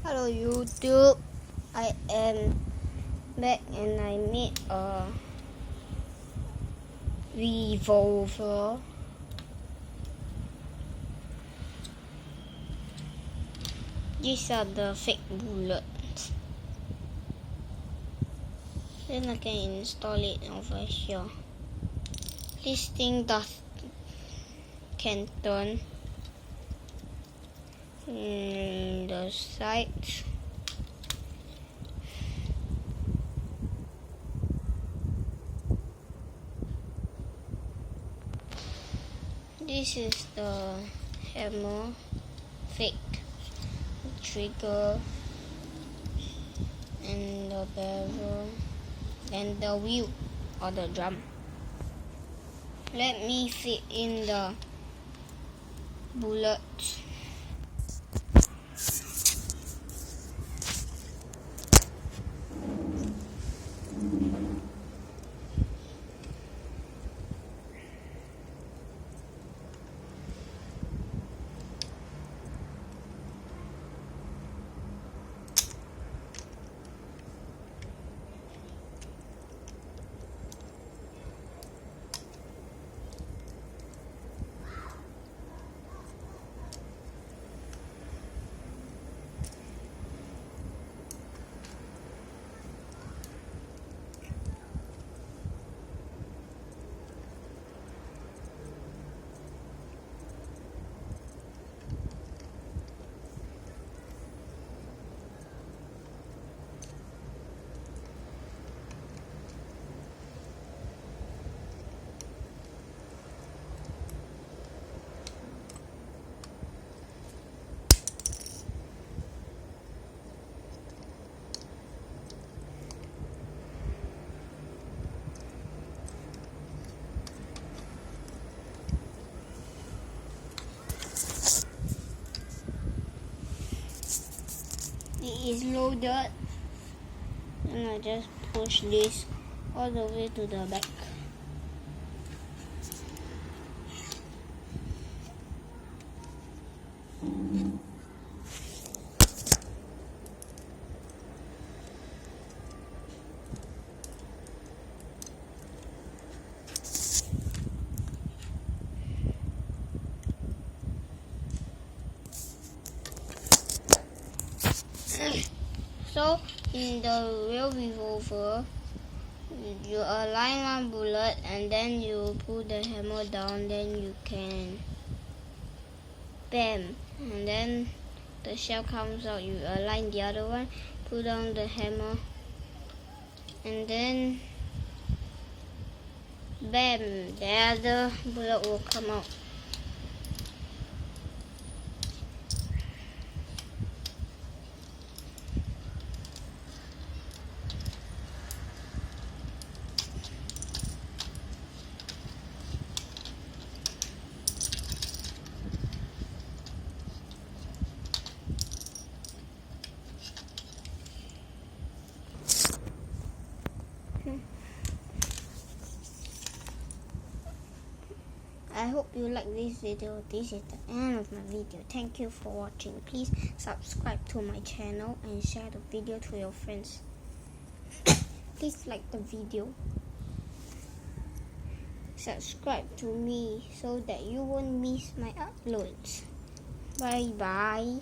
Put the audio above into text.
Hello YouTube, I am back and I made a revolver. These are the fake bullets. Then I can install it over here. This thing can turn the sides. This is the hammer, fake trigger, and the barrel, and the wheel or the drum. Let me fit in the bullets. It is loaded, and I just push this all the way to the back. So in the real revolver, you align one bullet and then you pull the hammer down, then you can bam, and then the shell comes out. You align the other one, pull down the hammer, and then bam, the other bullet will come out. I hope you like this video. This is the end of my video. Thank you for watching. Please subscribe to my channel and share the video to your friends. Please like the video. Subscribe to me so that you won't miss my uploads. Bye bye.